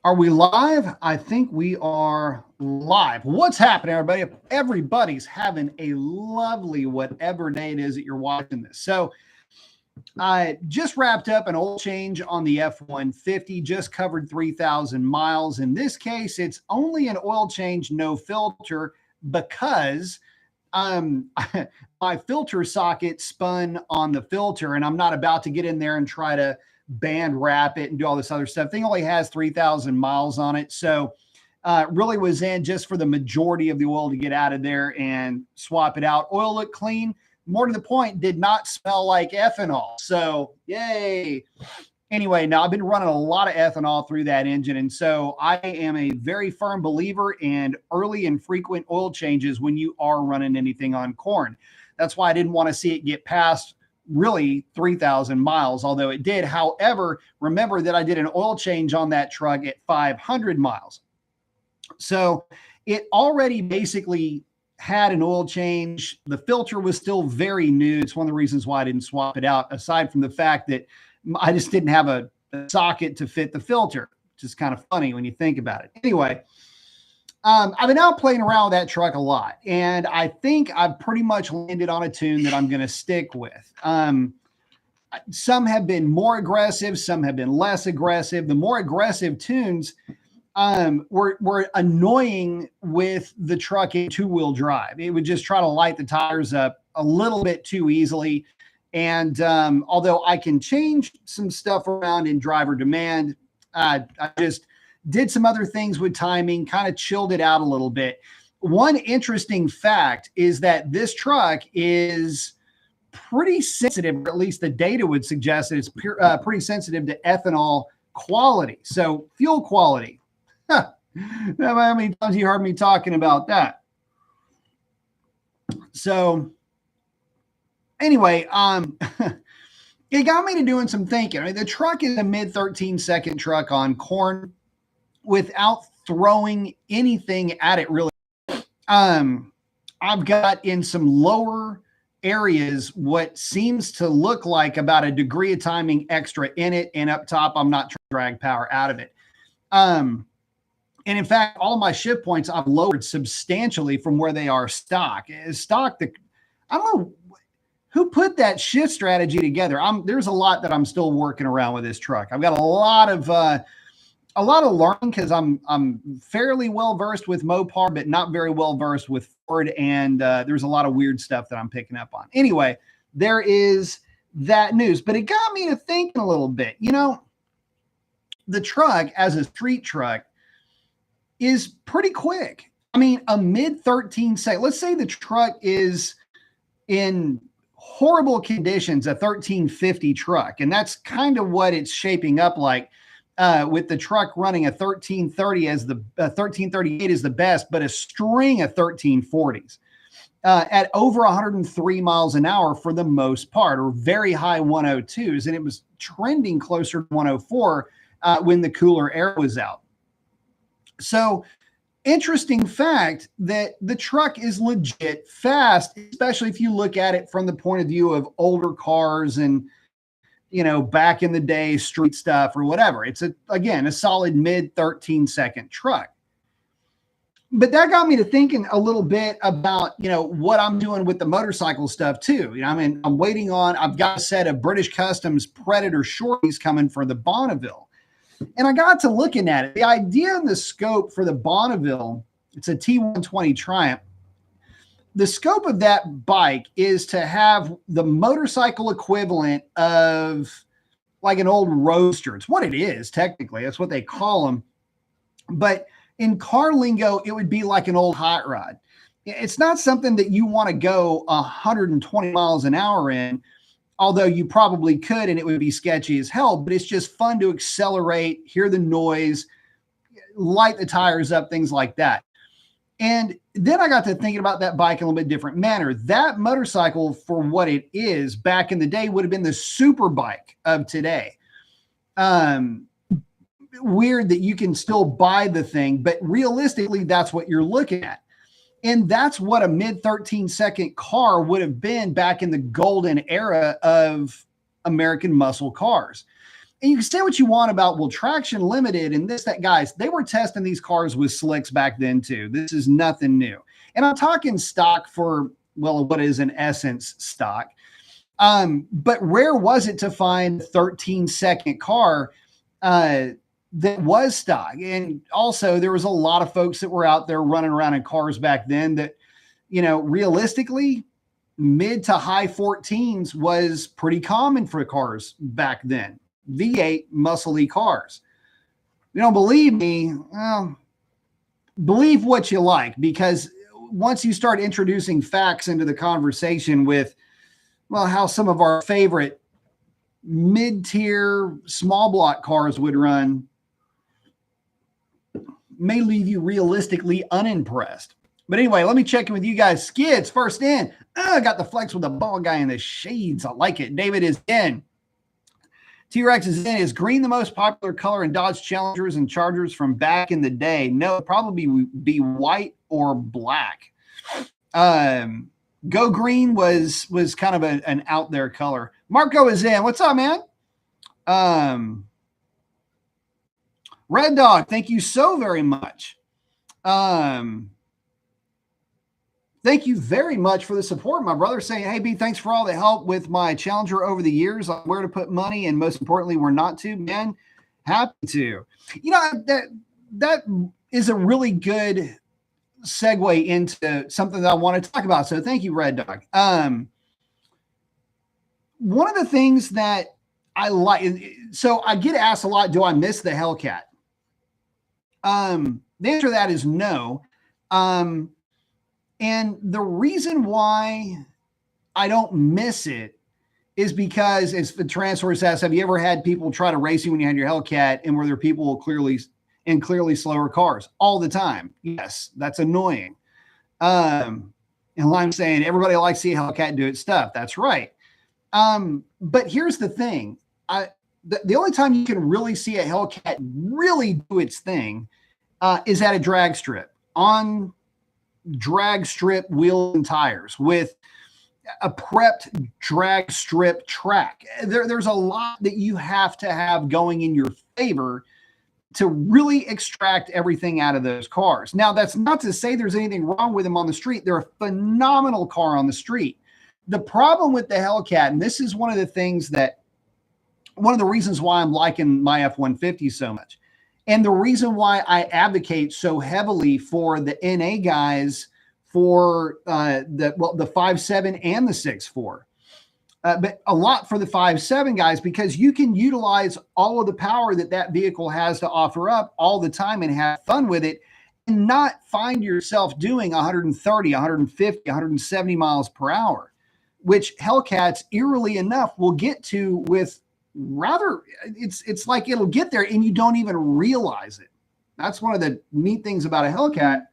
Are we live? I think we are live. What's happening, everybody? Everybody's having a lovely whatever day it is that you're watching this. So, I just wrapped up an oil change on the F-150, just covered 3,000 miles. In this case, it's only an oil change, no filter, because my filter socket spun on the filter, and I'm not about to get in there and try to band wrap it and do all this other stuff. Thing only has 3,000 miles on it. So really was in just for the majority of the oil to get out of there and swap it out. Oil looked clean. More to the point, did not smell like ethanol. So yay. Anyway, now I've been running a lot of ethanol through that engine. And so I am a very firm believer in early and frequent oil changes when you are running anything on corn. That's why I didn't want to see it get past really 3,000 miles, although it did. However, remember that I did an oil change on that truck at 500 miles. So it already basically had an oil change. The filter was still very new. It's one of the reasons why I didn't swap it out, aside from the fact that I just didn't have a socket to fit the filter, which is kind of funny when you think about it. Anyway, I've been out playing around with that truck a lot, and I think I've pretty much landed on a tune that I'm going to stick with. Some have been more aggressive, some have been less aggressive. The more aggressive tunes were annoying with the truck in two-wheel drive. It would just try to light the tires up a little bit too easily. And although I can change some stuff around in driver demand, I just did some other things with timing, kind of chilled it out a little bit. One interesting fact is that this truck is pretty sensitive, or at least the data would suggest that it's pretty sensitive to ethanol quality. So fuel quality. Huh. How many times you heard me talking about that? So anyway, it got me to doing some thinking. I mean, the truck is a mid 13-second truck on corn without throwing anything at it, really. I've got in some lower areas what seems to look like about a degree of timing extra in it, and up top, I'm not trying to drag power out of it. And in fact, all of my shift points I've lowered substantially from where they are stock. I don't know who put that shift strategy together. There's a lot that I'm still working around with this truck. I've got a lot of learning because I'm fairly well versed with Mopar, but not very well versed with Ford. And there's a lot of weird stuff that I'm picking up on. Anyway, there is that news, but it got me to thinking a little bit. You know, the truck as a street truck is pretty quick. I mean, a mid 13 second. Let's say the truck is in horrible conditions, a 1350 truck, and that's kind of what it's shaping up like. With the truck running a 1330 as the 1338 is the best, but a string of 1340s at over 103 miles an hour for the most part, or very high 102s. And it was trending closer to 104 when the cooler air was out. So interesting fact that the truck is legit fast, especially if you look at it from the point of view of older cars and, you know, back in the day, street stuff or whatever. It's again, a solid mid 13-second truck. But that got me to thinking a little bit about, you know, what I'm doing with the motorcycle stuff too. You know, I mean, I've got a set of British Customs Predator shorties coming for the Bonneville. And I got to looking at it. The idea and the scope for the Bonneville, it's a T120 Triumph. The scope of that bike is to have the motorcycle equivalent of like an old Roadster. It's what it is, technically. That's what they call them. But in car lingo, it would be like an old hot rod. It's not something that you want to go 120 miles an hour in, although you probably could, and it would be sketchy as hell. But it's just fun to accelerate, hear the noise, light the tires up, things like that. And then I got to thinking about that bike in a little bit different manner. That motorcycle, for what it is, back in the day, would have been the super bike of today. Weird that you can still buy the thing, but realistically, that's what you're looking at. And that's what a mid 13-second car would have been back in the golden era of American muscle cars. And you can say what you want about, well, Traction Limited and this, that, guys, they were testing these cars with slicks back then too. This is nothing new. And I'm talking stock for, well, what is in essence stock. But rare was it to find a 13-second car that was stock. And also there was a lot of folks that were out there running around in cars back then that, you know, realistically, mid to high 14s was pretty common for cars back then. V8 muscle-y cars. You don't believe me? Well, believe what you like, because once you start introducing facts into the conversation with, well, how some of our favorite mid-tier small block cars would run, may leave you realistically unimpressed. But anyway, let me check in with you guys. Skids, first in. I got the flex with the ball guy in the shades. I like it. David is in. T-Rex is in. Is green the most popular color in Dodge Challengers and Chargers from back in the day? No, probably be white or black. Go green was kind of an out there color. Marco is in. What's up, man? Red Dog, thank you so very much. Thank you very much for the support, my brother. Saying, hey, B, thanks for all the help with my Challenger over the years on where to put money, and most importantly, where not to. Man, happy to. You know, that is a really good segue into something that I want to talk about. So thank you, Red Dog. One of the things that I like, so I get asked a lot, do I miss the Hellcat? The answer to that is no. And the reason why I don't miss it is because, as the Transforce asks, have you ever had people try to race you when you had your Hellcat, and were there people clearly slower cars? All the time. Yes, that's annoying. And I'm saying everybody likes to see a Hellcat do its stuff. That's right. But here's the thing. The only time you can really see a Hellcat really do its thing is at a drag strip, on drag strip wheels and tires with a prepped drag strip track. There's a lot that you have to have going in your favor to really extract everything out of those cars. Now, that's not to say there's anything wrong with them on the street. They're a phenomenal car on the street. The problem with the Hellcat, and this is one of the reasons why I'm liking my F-150 so much, and the reason why I advocate so heavily for the NA guys for the 5.7 and the 6.4, but a lot for the 5.7 guys, because you can utilize all of the power that vehicle has to offer up all the time and have fun with it, and not find yourself doing 130, 150, 170 miles per hour, which Hellcats, eerily enough, will get to with rather, it's like it'll get there and you don't even realize it. That's one of the neat things about a Hellcat.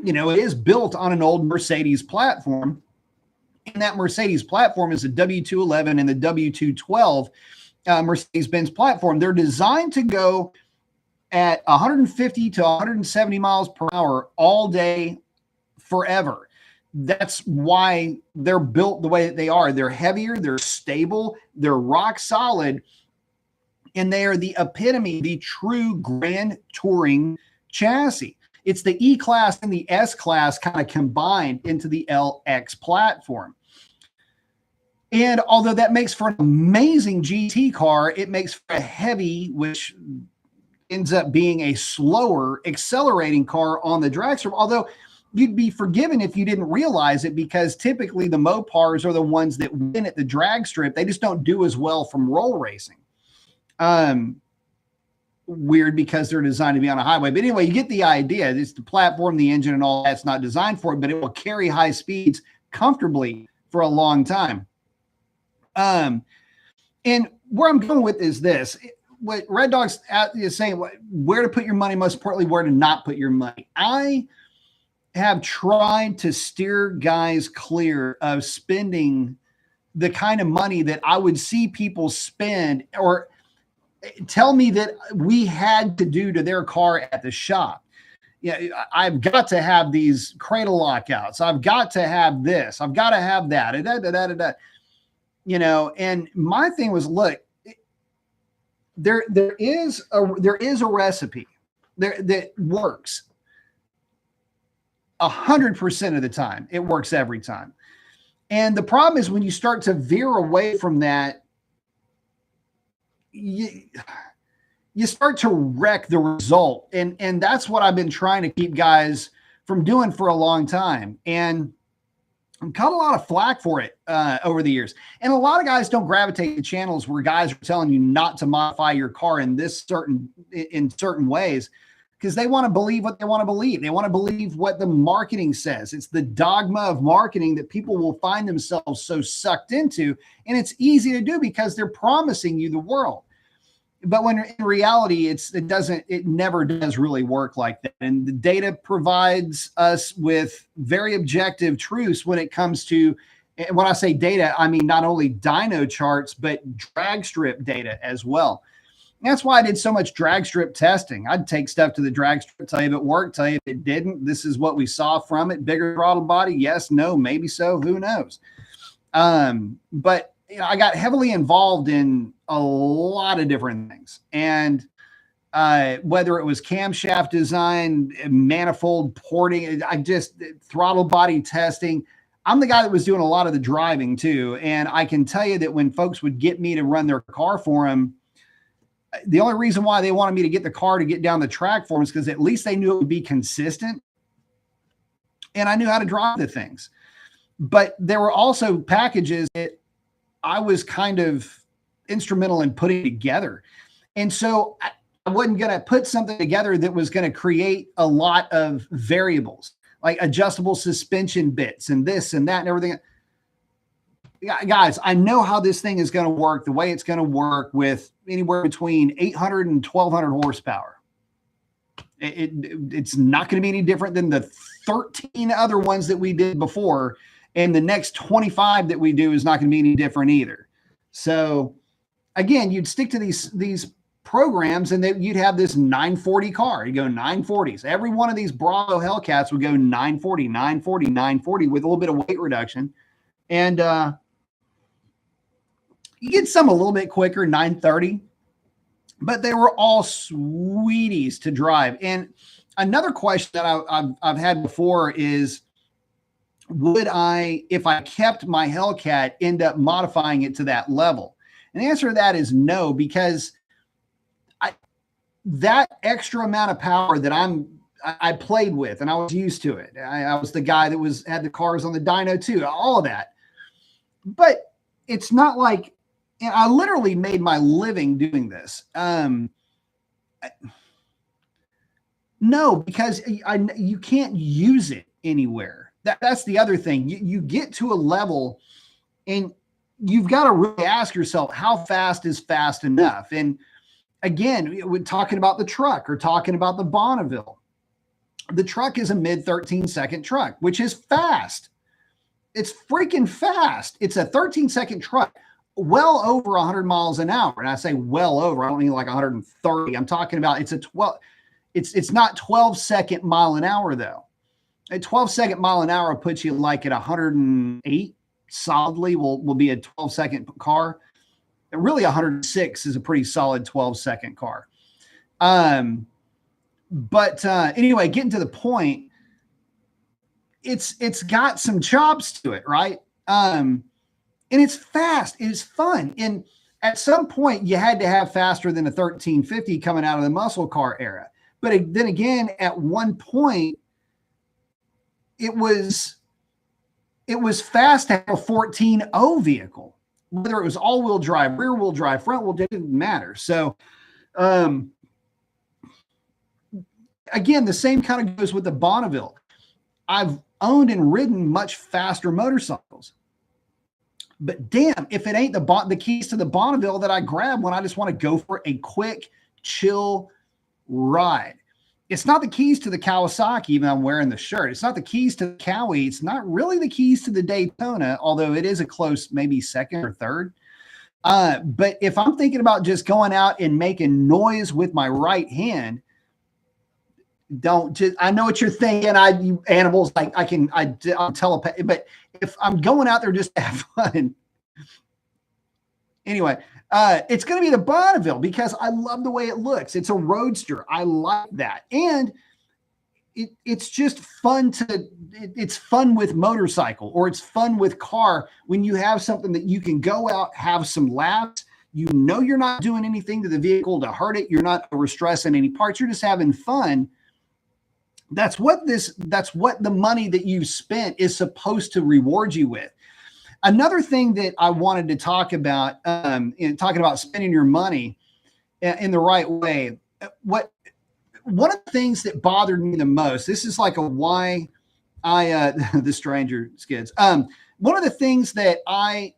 You know, it is built on an old Mercedes platform, and that Mercedes platform is a W211 and the W212 Mercedes-Benz platform. They're designed to go at 150 to 170 miles per hour all day, forever. That's why they're built the way that they are. They're heavier, they're stable, they're rock solid, and they are the epitome, the true grand touring chassis. It's the E-Class and the S-Class kind of combined into the LX platform. And although that makes for an amazing GT car, it makes for a heavy, which ends up being a slower accelerating car on the drag strip. Although you'd be forgiven if you didn't realize it, because typically the Mopars are the ones that win at the drag strip. They just don't do as well from roll racing. Weird, because they're designed to be on a highway. But anyway, you get the idea. It's the platform, the engine, and all that's not designed for it, but it will carry high speeds comfortably for a long time. And where I'm going with is this. What Red Dog's is saying, where to put your money, most importantly, where to not put your money. I have tried to steer guys clear of spending the kind of money that I would see people spend or tell me that we had to do to their car at the shop. Yeah, I've got to have these cradle lockouts. I've got to have this. I've got to have that. And my thing was, look, there is a recipe there that works 100% of the time. It works every time. And the problem is when you start to veer away from that, you start to wreck the result. And that's what I've been trying to keep guys from doing for a long time. And I've caught a lot of flack for it over the years. And a lot of guys don't gravitate to channels where guys are telling you not to modify your car in certain ways, because they want to believe what they want to believe. They want to believe what the marketing says. It's the dogma of marketing that people will find themselves so sucked into. And it's easy to do because they're promising you the world. But when in reality, it never does really work like that. And the data provides us with very objective truths when it comes to, when I say data, I mean not only dyno charts, but drag strip data as well. And that's why I did so much drag strip testing. I'd take stuff to the drag strip, tell you if it worked, tell you if it didn't. This is what we saw from it. Bigger throttle body, yes, no, maybe so, who knows? But I got heavily involved in a lot of different things. And whether it was camshaft design, manifold porting, throttle body testing. I'm the guy that was doing a lot of the driving too. And I can tell you that when folks would get me to run their car for them, the only reason why they wanted me to get the car to get down the track for them is because at least they knew it would be consistent. And I knew how to drive the things. But there were also packages that I was kind of instrumental in putting together. And so I wasn't going to put something together that was going to create a lot of variables, like adjustable suspension bits and this and that and everything. Guys, I know how this thing is going to work, the way it's going to work with anywhere between 800 and 1200 horsepower. It's not going to be any different than the 13 other ones that we did before. And the next 25 that we do is not going to be any different either. So again, you'd stick to these programs and you'd have this 940 car. You go 940s. Every one of these Bravo Hellcats would go 940, 940, 940 with a little bit of weight reduction. And you get some a little bit quicker, 930. But they were all sweeties to drive. And another question that I've had before is, would I, if I kept my Hellcat, end up modifying it to that level? And the answer to that is no, because that extra amount of power that I played with and I was used to it. I was the guy that had the cars on the dyno too, all of that. But it's not like, and I literally made my living doing this. No, because you can't use it anywhere. That's the other thing. You get to a level and you've got to really ask yourself, how fast is fast enough? And again, we're talking about the truck or talking about the Bonneville. The truck is a mid 13-second truck, which is fast. It's freaking fast. It's a 13-second truck, well over 100 miles an hour. And I say well over, I don't mean like 130. I'm talking about it's not 12-second mile an hour though. A 12-second mile an hour puts you like at 108 solidly will be a 12-second car. And really 106 is a pretty solid 12-second car. But anyway, getting to the point, it's got some chops to it, right? And it's fast. It is fun. And at some point, you had to have faster than a 1350 coming out of the muscle car era. But then again, at one point, it was fast to have a 14.0 vehicle, whether it was all-wheel drive, rear-wheel drive, front-wheel, it didn't matter. So, again, the same kind of goes with the Bonneville. I've owned and ridden much faster motorcycles. But damn, if it ain't the keys to the Bonneville that I grab when I just want to go for a quick, chill ride. It's not the keys to the Kawasaki, even though I'm wearing the shirt. It's not the keys to the Cowie. It's not really the keys to the Daytona, although it is a close maybe second or third. But if I'm thinking about just going out and making noise with my right hand, I know what you're thinking. You animals, like I'm telepathic, but if I'm going out there just to have fun, Anyway, it's going to be the Bonneville because I love the way it looks. It's a roadster. I like that. And it's just fun it's fun with motorcycle, or it's fun with car when you have something that you can go out, have some laps. You know, you're not doing anything to the vehicle to hurt it. You're not overstressing any parts. You're just having fun. That's what the money that you spent is supposed to reward you with. Another thing that I wanted to talk about, in talking about spending your money in the right way, one of the things that bothered me the most, this is like a why I the stranger skids. One of the things that I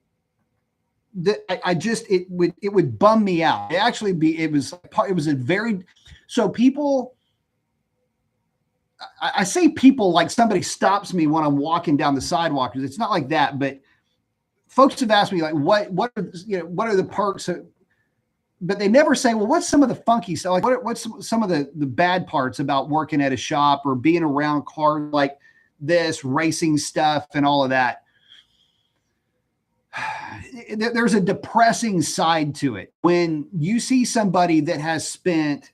just it would bum me out. It was a very, so people. I say people like somebody stops me when I'm walking down the sidewalk. It's not like that, but folks have asked me like, what are the perks? But they never say, well, what's some of the funky stuff? Like what's some of the bad parts about working at a shop or being around cars like this, racing stuff and all of that? There's a depressing side to it. When you see somebody that has spent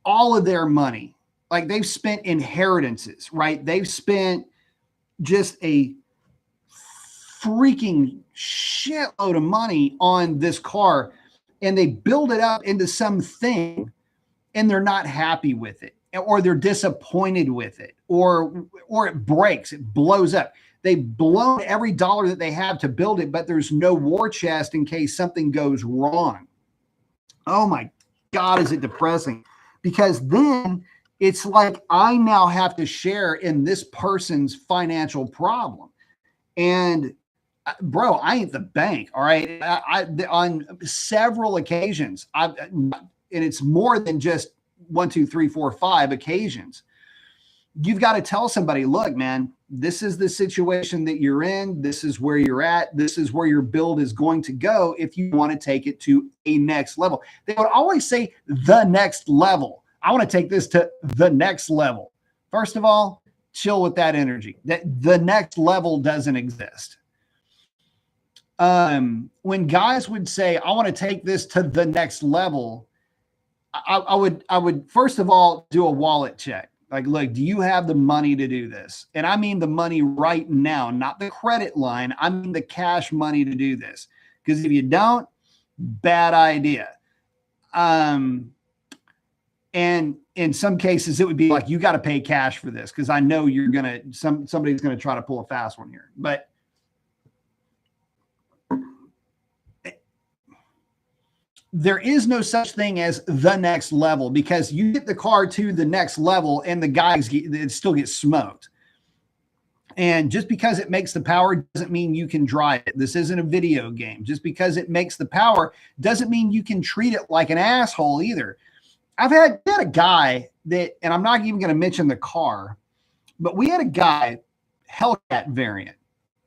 all of their money, like they've spent inheritances, right? They've spent just a freaking shitload of money on this car, and they build it up into something and they're not happy with it, or they're disappointed with it, or it breaks, it blows up. They've blown every dollar that they have to build it, but there's no war chest in case something goes wrong. Oh my God, is it depressing? Because then it's like I now have to share in this person's financial problem. And bro, I ain't the bank. All right. On several occasions, and it's more than just 1, 2, 3, 4, 5 occasions. You've got to tell somebody, look, man, this is the situation that you're in. This is where you're at. This is where your build is going to go if you want to take it to a next level. They would always say the next level. I want to take this to the next level. First of all, chill with that energy. That the next level doesn't exist. When guys would say, I want to take this to the next level, I would first of all do a wallet check. Like, look, do you have the money to do this? And I mean the money right now, not the credit line. I mean the cash money to do this. Because if you don't, bad idea. And in some cases, it would be like, you got to pay cash for this because I know you're going to, somebody's going to try to pull a fast one here. But there is no such thing as the next level, because you get the car to the next level and the guys it still gets smoked. And just because it makes the power doesn't mean you can drive it. This isn't a video game. Just because it makes the power doesn't mean you can treat it like an asshole either. I've had a guy that, and I'm not even going to mention the car, but we had a guy, Hellcat variant,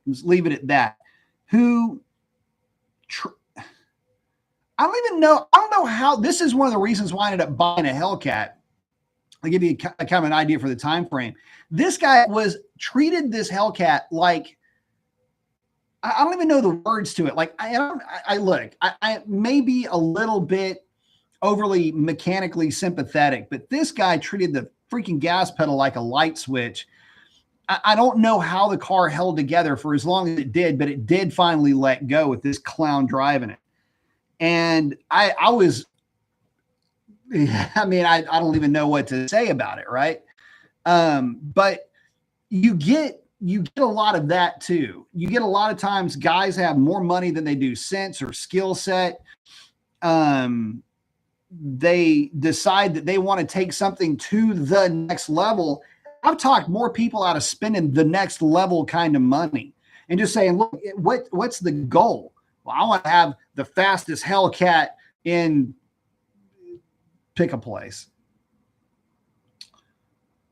let's leave it at that, who I don't know how. This is one of the reasons why I ended up buying a Hellcat. I'll give you a kind of an idea for the time frame. This guy treated this Hellcat like, I don't even know the words to it. Like I may be a little bit overly mechanically sympathetic, but this guy treated the freaking gas pedal like a light switch. I don't know how the car held together for as long as it did, but it did finally let go with this clown driving it. And I don't even know what to say about it. Right. But you get a lot of that too. You get a lot of times guys have more money than they do sense or skill set. They decide that they want to take something to the next level. I've talked more people out of spending the next level kind of money and just saying, look, what's the goal? Well, I want to have the fastest Hellcat in pick a place.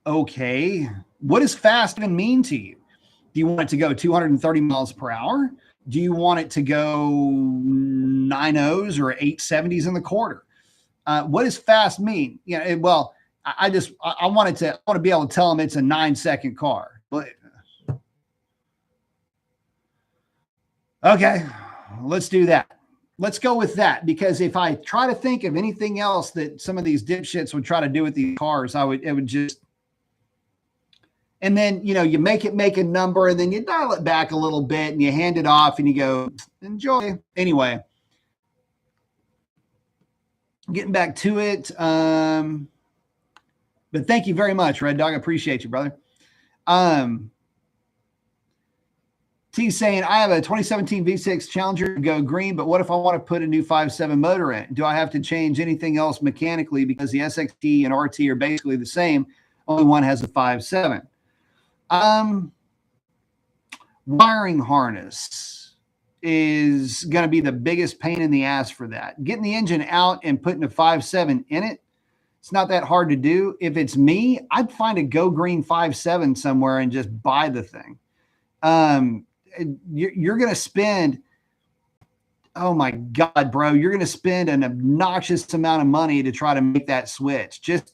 Okay. What does fast even mean to you? Do you want it to go 230 miles per hour? Do you want it to go 9.0s or 8.70s in the quarter? What does fast mean? You know, I want to be able to tell them it's a 9-second car. But okay. Let's do that. Let's go with that, because if I try to think of anything else that some of these dipshits would try to do with these cars, it would just, and then, you make a number and then you dial it back a little bit and you hand it off and you go, enjoy. Anyway, getting back to it. But thank you very much, Red Dog. I appreciate you, brother. T's saying, I have a 2017 V6 Challenger Go Green, but what if I want to put a new 5.7 motor in? Do I have to change anything else mechanically, because the SXT and RT are basically the same? Only one has a 5.7. Wiring harness is going to be the biggest pain in the ass for that. Getting the engine out and putting a 5.7 in it, it's not that hard to do. If it's me, I'd find a Go Green 5.7 somewhere and just buy the thing. You're going to spend, oh my God, bro, you're going to spend an obnoxious amount of money to try to make that switch. Just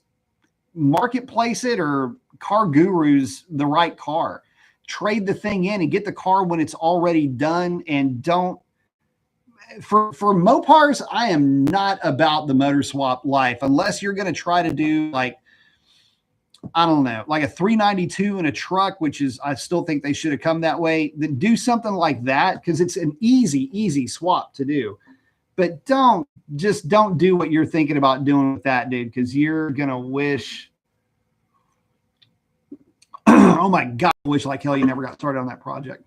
marketplace it, or Car Guru's the right car. Trade the thing in and get the car when it's already done. And don't, for Mopars, I am not about the motor swap life, unless you're going to try to do like, I don't know, like a 392 in a truck, which is, I still think they should have come that way. Then do something like that, because it's an easy swap to do. But don't do what you're thinking about doing with that, dude, because you're going to wish, oh my God, I wish like hell you never got started on that project.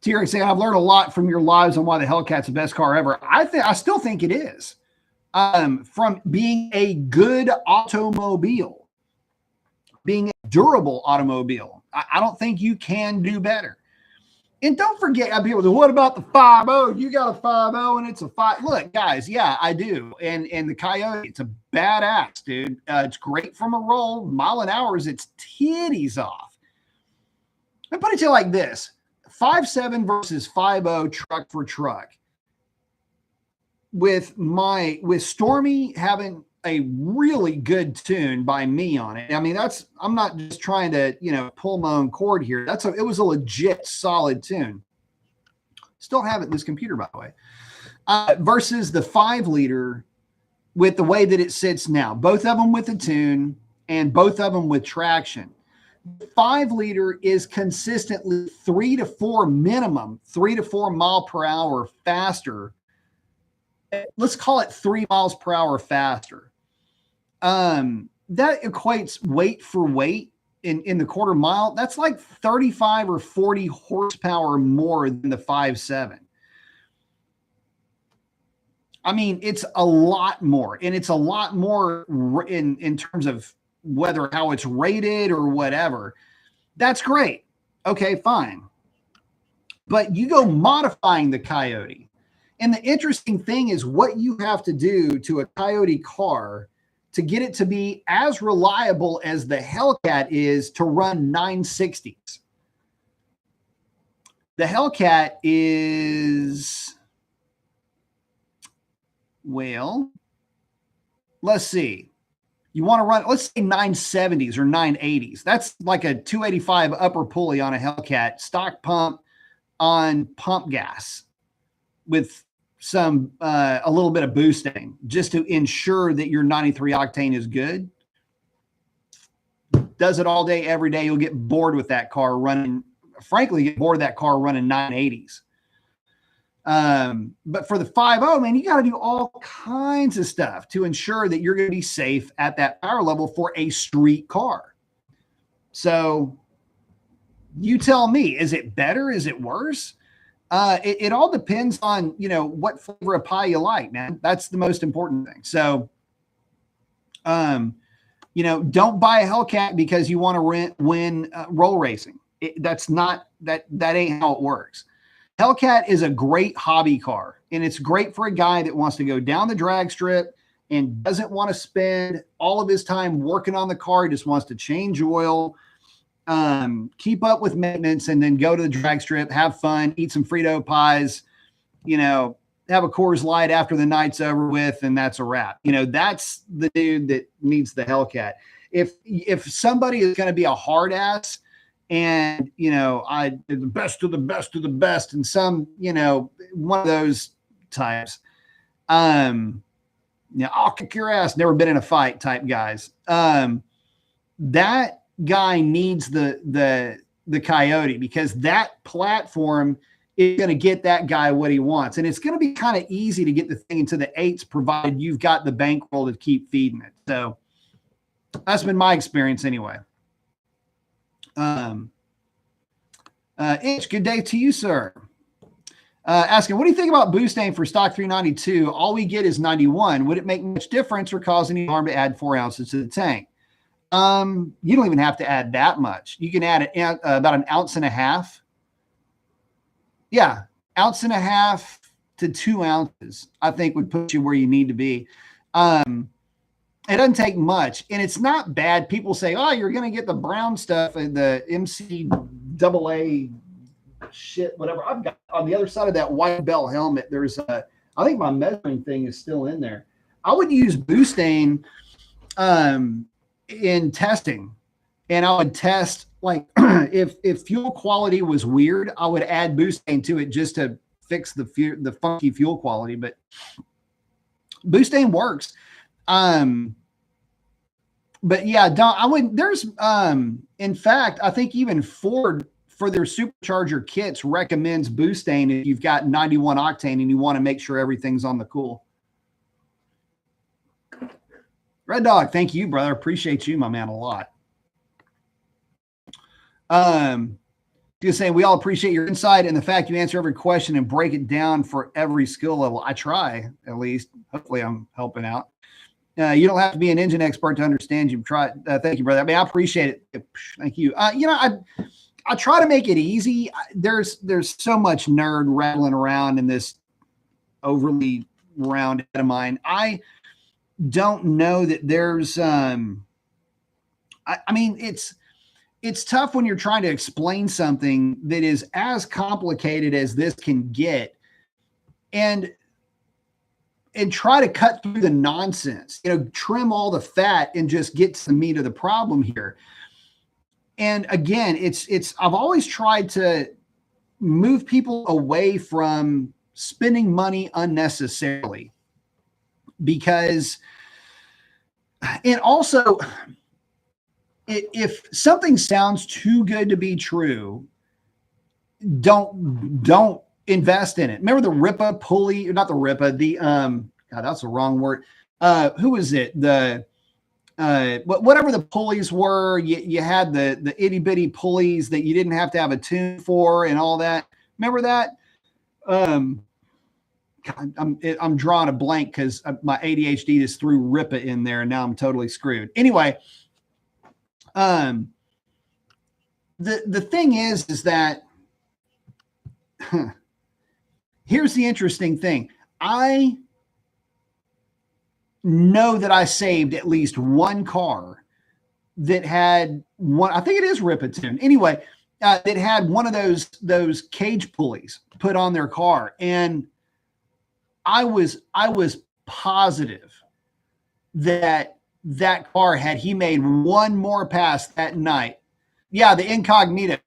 T-Rex saying, I've learned a lot from your lives on why the Hellcat's the best car ever. I still think it is. From being a good automobile, being a durable automobile. I don't think you can do better. And don't forget, people say, what about the 5.0? You got a 5.0 and it's a 5. Look, guys, yeah, I do. And the Coyote, it's a badass, dude. It's great from a roll. Mile an hour, it's titties off. I put it to you like this. 5.7 versus 5.0 truck for truck. With Stormy having a really good tune by me on it. I mean, I'm not just trying to, pull my own cord here. It was a legit solid tune. Still have it in this computer, by the way. Versus the 5-liter with the way that it sits now. Both of them with a tune and both of them with traction. 5-liter is consistently 3 to 4 minimum, 3 to 4 mile per hour faster. Let's call it 3 miles per hour faster. That equates weight for weight in the quarter mile. That's like 35 or 40 horsepower more than the 5.7. I mean, it's a lot more, and it's a lot more in terms of how it's rated or whatever. That's great. Okay, fine. But you go modifying the Coyote. And the interesting thing is what you have to do to a Coyote car to get it to be as reliable as the Hellcat is to run 960s. The Hellcat is, well, let's see. You want to run, let's say 970s or 980s. That's like a 285 upper pulley on a Hellcat, stock pump on pump gas with some a little bit of boosting just to ensure that your 93 octane is good. Does it all day, every day. You'll get bored with that car running. Frankly, get bored of that car running 980s. But for the 5.0, man, you got to do all kinds of stuff to ensure that you're going to be safe at that power level for a street car. So you tell me, is it better? Is it worse? It all depends on, what flavor of pie you like, man. That's the most important thing. So, don't buy a Hellcat because you want to win roll racing. That ain't how it works. Hellcat is a great hobby car, and it's great for a guy that wants to go down the drag strip and doesn't want to spend all of his time working on the car. He just wants to change oil, keep up with maintenance, and then go to the drag strip, have fun, eat some Frito pies, have a Coors Light after the night's over with, and that's a wrap. That's the dude that needs the Hellcat. If somebody is going to be a hard ass And, you know, I did the best of the best of the best. And some, you know, one of those types. Yeah, I'll kick your ass. Never been in a fight type guys. That guy needs the coyote, because that platform is going to get that guy what he wants. And it's going to be kind of easy to get the thing into the 8s, provided you've got the bankroll to keep feeding it. So that's been my experience anyway. Itch, good day to you, sir. Asking, what do you think about boosting for stock 392? All we get is 91. Would it make much difference or cause any harm to add 4 ounces to the tank? You don't even have to add that much. You can add about 1.5 ounces. Yeah, 1.5 ounces to 2 ounces, I think, would put you where you need to be. It doesn't take much, and it's not bad. People say, oh, you're going to get the brown stuff and the MCAA shit, whatever. I've got on the other side of that white bell helmet, there's I think my measuring thing is still in there. I would use Boostain in testing, and I would test, like, if fuel quality was weird, I would add Boostain to it just to fix the funky fuel quality. But Boostain works. But yeah, I wouldn't. There's in fact, I think even Ford, for their supercharger kits, recommends Boostain if you've got 91 octane and you want to make sure everything's on the cool. Red Dog, thank you, brother. Appreciate you, my man, a lot. Just saying, we all appreciate your insight and the fact you answer every question and break it down for every skill level. I try, at least. Hopefully I'm helping out. You don't have to be an engine expert to understand. You've tried. Thank you, brother. I mean, I appreciate it. Thank you. You know, I try to make it easy. There's so much nerd rattling around in this overly round head of mine. I don't know that there's, I mean, it's tough when you're trying to explain something that is as complicated as this can get, and try to cut through the nonsense, you know, trim all the fat and just get to the meat of the problem here. And again, I've always tried to move people away from spending money unnecessarily, because, and also, if something sounds too good to be true, don't invest in it. Remember the Ripa pulley, or not the Ripa, God, that's the wrong word. Who was it? Whatever the pulleys were, you had the itty bitty pulleys that you didn't have to have a tune for and all that. Remember that? God, I'm drawing a blank because my ADHD just threw Ripa in there, and now I'm totally screwed. Anyway, the thing is that here's the interesting thing. I know that I saved at least one car that had one, I think it is Ripatune. Anyway, that had one of those cage pulleys put on their car. And I was positive that car, had he made one more pass that night, yeah, the Incognito,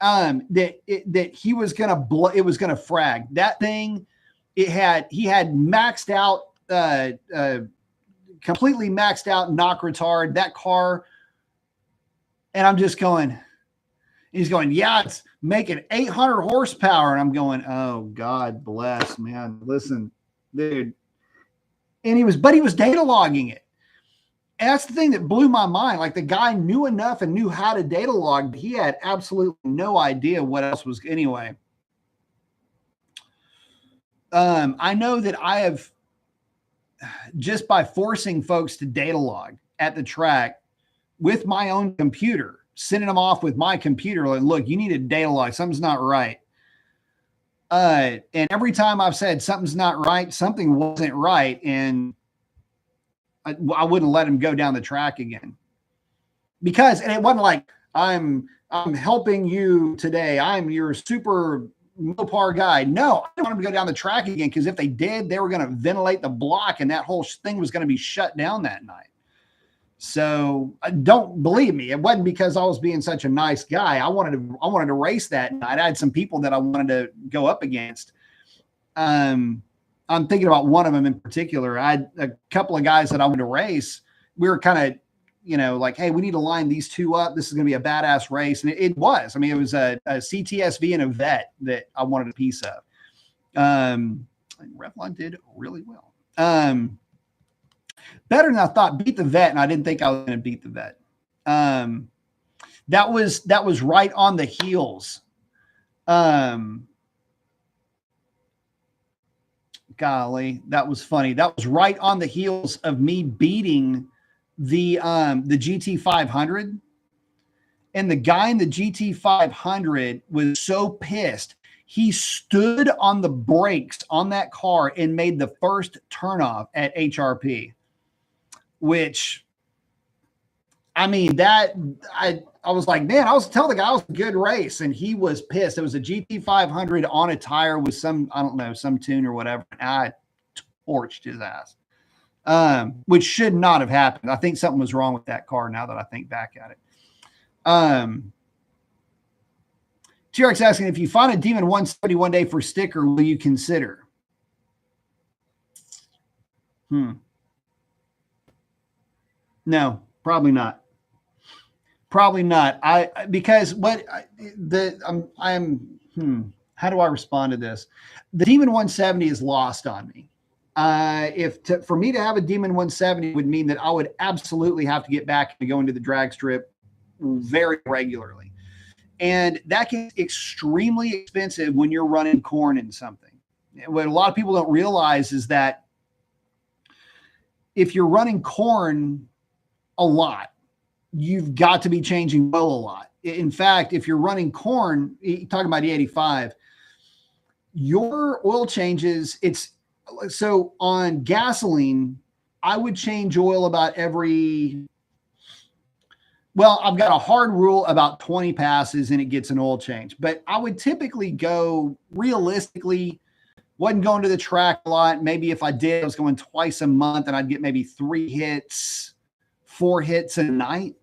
that he was going to blow, it was going to frag that thing. He had maxed out, completely maxed out knock retard, that car. And I'm just going, he's going, yeah, it's making 800 horsepower. And I'm going, oh, God bless, man. Listen, dude. And he was data logging it. And that's the thing that blew my mind. Like, the guy knew enough and knew how to data log, but he had absolutely no idea what else was. Anyway, I know that I have, just by forcing folks to data log at the track with my own computer, sending them off with my computer, like, look, you need a data log. Something's not right. And every time I've said something's not right, something wasn't right. And I wouldn't let him go down the track again, because, and it wasn't like I'm helping you today, I'm your super Mopar guy. No, I didn't want him to go down the track again, because if they did, they were going to ventilate the block and that whole thing was going to be shut down that night. So don't believe me. It wasn't because I was being such a nice guy. I wanted to race that night. I had some people that I wanted to go up against. I'm thinking about one of them in particular. I had a couple of guys that I wanted to race. We were kind of, like, hey, we need to line these two up. This is going to be a badass race. And it was. I mean, it was a CTSV and a vet that I wanted a piece of. Revlon did really well. Better than I thought. Beat the vet, and I didn't think I was going to beat the vet. That was right on the heels. Golly, that was funny. That was right on the heels of me beating the GT 500, and the guy in the GT 500 was so pissed. He stood on the brakes on that car and made the first turnoff at HRP, which, I mean, I was like, man, I was telling the guy it was a good race, and he was pissed. It was a GT 500 on a tire with some tune or whatever. And I torched his ass, which should not have happened. I think something was wrong with that car now that I think back at it. TRX asking, if you find a Demon 170 one day for sticker, will you consider? No, probably not. Probably not. How do I respond to this? The Demon 170 is lost on me. For me to have a Demon 170 would mean that I would absolutely have to get back and go into the drag strip very regularly. And that gets extremely expensive when you're running corn in something. What a lot of people don't realize is that if you're running corn a lot, you've got to be changing oil a lot. In fact, if you're running corn, talking about E85, your oil changes, so on gasoline, I would change oil about I've got a hard rule about 20 passes and it gets an oil change, but I would typically go realistically, wasn't going to the track a lot. Maybe if I did, I was going twice a month and I'd get maybe 4 hits a night.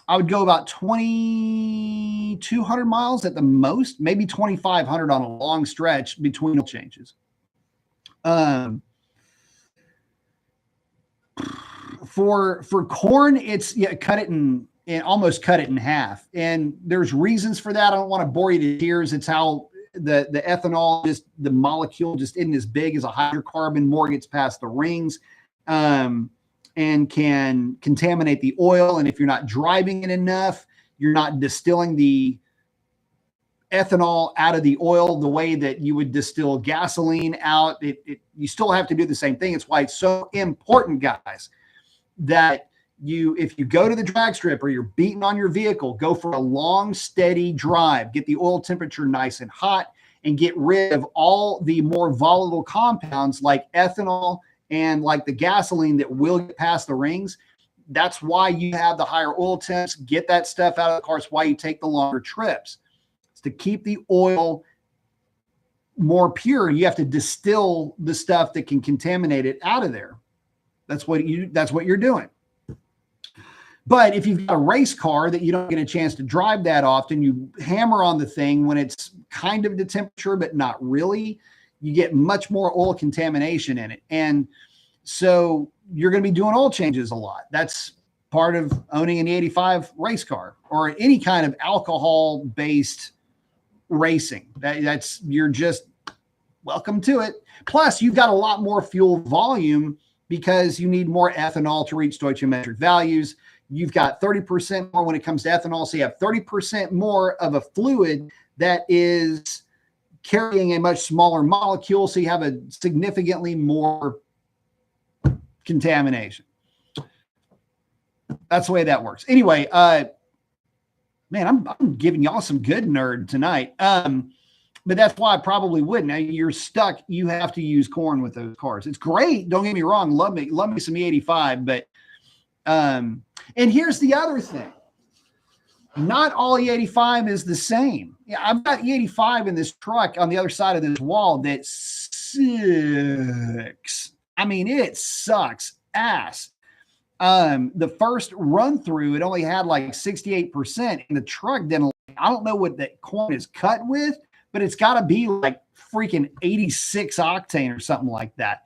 I would go about 2,200 miles at the most, maybe 2,500 on a long stretch between oil changes. For corn, it's cut it in almost cut it in half. And there's reasons for that. I don't want to bore you to tears. It's how the ethanol, the molecule just isn't as big as a hydrocarbon, more gets past the rings, and can contaminate the oil. And if you're not driving it enough, you're not distilling the ethanol out of the oil the way that you would distill gasoline out. You still have to do the same thing. It's why it's so important, guys, that if you go to the drag strip or you're beating on your vehicle, go for a long, steady drive, get the oil temperature nice and hot, and get rid of all the more volatile compounds like ethanol and like the gasoline that will get past the rings. That's why you have the higher oil temps. Get that stuff out of the car. It's why you take the longer trips. It's to keep the oil more pure. You have to distill the stuff that can contaminate it out of there. That's what you're doing. But if you've got a race car that you don't get a chance to drive that often, you hammer on the thing when it's kind of the temperature, but not really, you get much more oil contamination in it. And so you're going to be doing oil changes a lot. That's part of owning an E85 race car or any kind of alcohol-based racing. You're just welcome to it. Plus, you've got a lot more fuel volume because you need more ethanol to reach stoichiometric values. You've got 30% more when it comes to ethanol. So you have 30% more of a fluid that is carrying a much smaller molecule. So you have a significantly more contamination. That's the way that works. Anyway, man, I'm giving y'all some good nerd tonight. But that's why I probably wouldn't. Now you're stuck. You have to use corn with those cars. It's great. Don't get me wrong. Love me some E85. But, and here's the other thing. Not all E85 is the same. Yeah, I've got E85 in this truck on the other side of this wall that sucks. I mean, it sucks ass. The first run through, it only had like 68%, and the truck didn't. I don't know what that corn is cut with, but it's got to be like freaking 86 octane or something like that.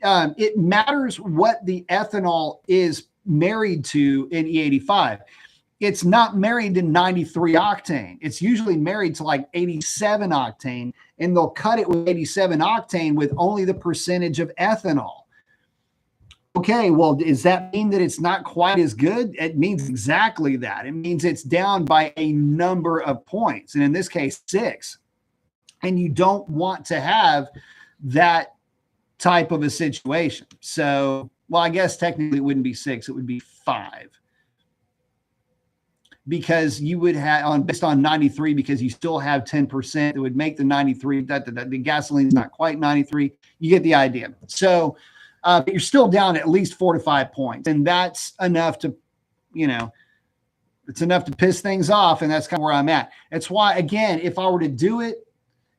It matters what the ethanol is married to in E85. It's not married to 93 octane. It's usually married to like 87 octane, and they'll cut it with 87 octane with only the percentage of ethanol. Okay, well, does that mean that it's not quite as good? It means exactly that. It means it's down by a number of points, and in this case, 6. And you don't want to have that type of a situation. So, well, I guess technically it wouldn't be 6, it would be 5. Because you would have based on 93, because you still have 10% that would make the 93. The gasoline's not quite 93. You get the idea. So, but you're still down at least 4 to 5 points, and that's enough to, it's enough to piss things off, and that's kind of where I'm at. That's why, again, if I were to do it,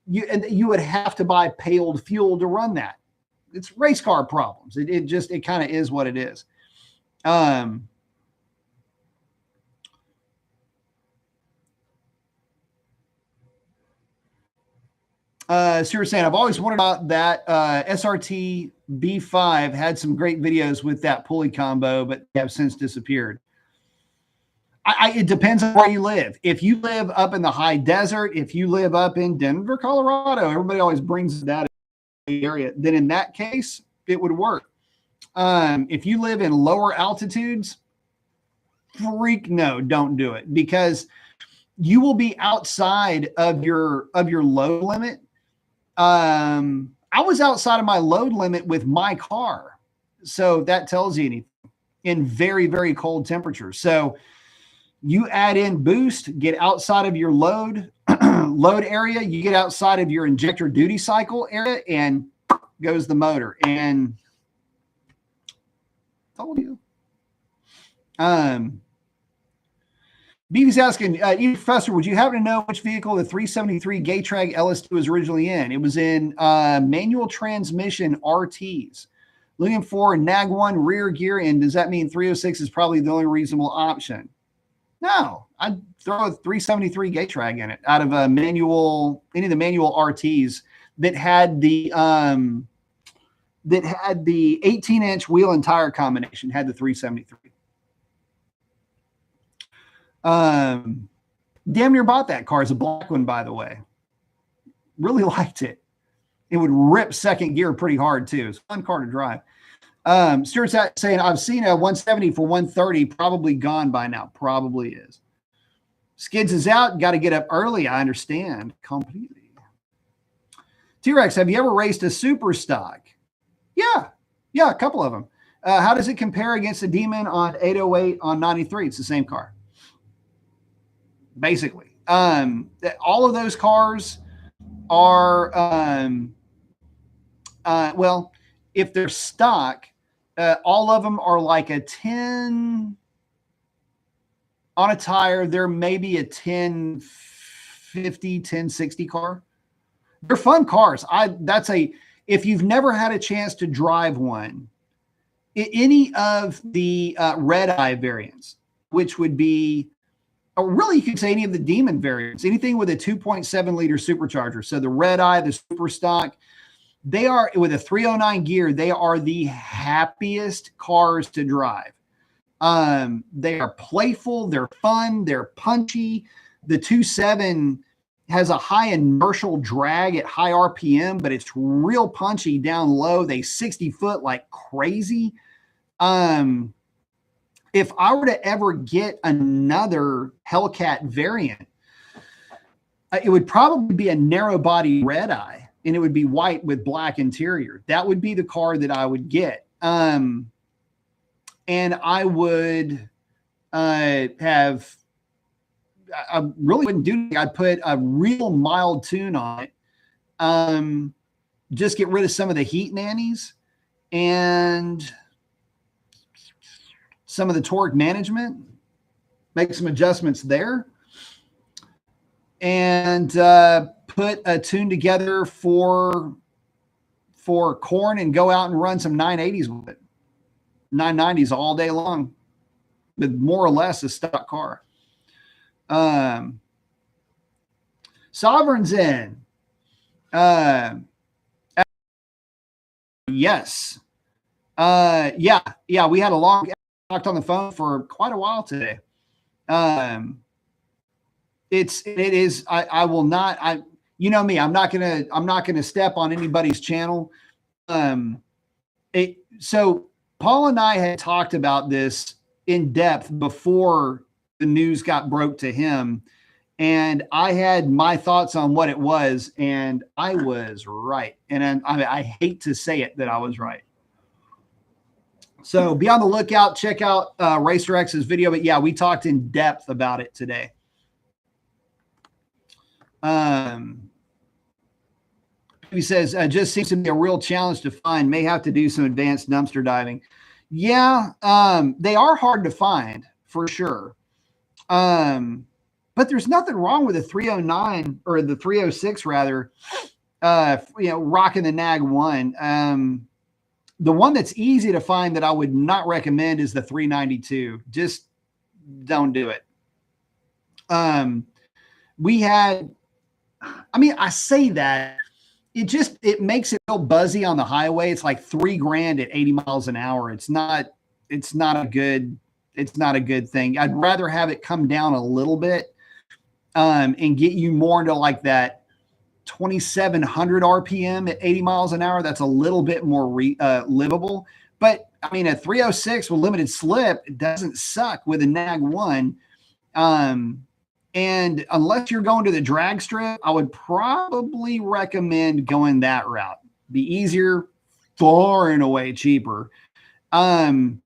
you would have to buy paled fuel to run that. It's race car problems. It kind of is what it is. Stuart saying, I've always wondered about that. SRT B5 had some great videos with that pulley combo, but have since disappeared. It depends on where you live. If you live up in the high desert, if you live up in Denver, Colorado, everybody always brings that area, then in that case, it would work. If you live in lower altitudes, no, don't do it, because you will be outside of your load limit. I was outside of my load limit with my car. So that tells you anything in very, very cold temperatures. So you add in boost, get outside of your load area, you get outside of your injector duty cycle area, and goes the motor. And told you. Beebe's asking, Professor, would you happen to know which vehicle the 373 Gatrag LS2 was originally in? It was in manual transmission RTs. Looking for NAG 1 rear gear, and does that mean 306 is probably the only reasonable option? No, I'd throw a 373 Gatrag in it out of a manual, any of the manual RTs that had the 18-inch wheel and tire combination, had the 373. Damn near bought that car. It's a black one, by the way. Really liked it. It would rip second gear pretty hard too. It's a fun car to drive. Stuart's saying, I've seen a 170 for 130, probably gone by now. Probably is. Skids is out. Got to get up early. I understand completely. T-Rex, have you ever raced a super stock? Yeah, a couple of them. How does it compare against the Demon on 808 on 93? It's the same car. Basically, all of those cars are, well, if they're stock, all of them are like a 10 on a tire. They're maybe a 1050, 1060 car. They're fun cars. If you've never had a chance to drive one, any of the red eye variants, which would be, or really, you could say any of the Demon variants, anything with a 2.7 liter supercharger. So the red eye, the super stock, they are with a 309 gear. They are the happiest cars to drive. They are playful. They're fun. They're punchy. The 2.7 has a high inertial drag at high RPM, but it's real punchy down low. They 60 foot like crazy. If I were to ever get another Hellcat variant, it would probably be a narrow body red eye, and it would be white with black interior. That would be the car that I would get. And I would I really wouldn't do anything. I'd put a real mild tune on it. Just get rid of some of the heat nannies and some of the torque management, make some adjustments there, and put a tune together for corn and go out and run some 980s with it. 990s all day long with more or less a stock car. Sovereign's in. Yes. Yeah. We had a long talked on the phone for quite a while today. It is. I will not. You know me. I'm not gonna step on anybody's channel. So Paul and I had talked about this in depth before the news got broke to him, and I had my thoughts on what it was, and I was right. And I hate to say it that I was right. So be on the lookout. Check out Racer X's video. But yeah, we talked in depth about it today. He says, just seems to be a real challenge to find. May have to do some advanced dumpster diving. Yeah, they are hard to find for sure. But there's nothing wrong with the 309 or the 306 rather, rocking the Nag 1. The one that's easy to find that I would not recommend is the 392. Just don't do it. I say that it makes it feel buzzy on the highway. It's like $3,000 at 80 miles an hour. It's not a good thing. I'd rather have it come down a little bit, and get you more into like that 2,700 RPM at 80 miles an hour. That's a little bit more livable. But I mean, a 306 with limited slip, it doesn't suck with a Nag 1. And unless you're going to the drag strip, I would probably recommend going that route. Be easier, far and away cheaper. And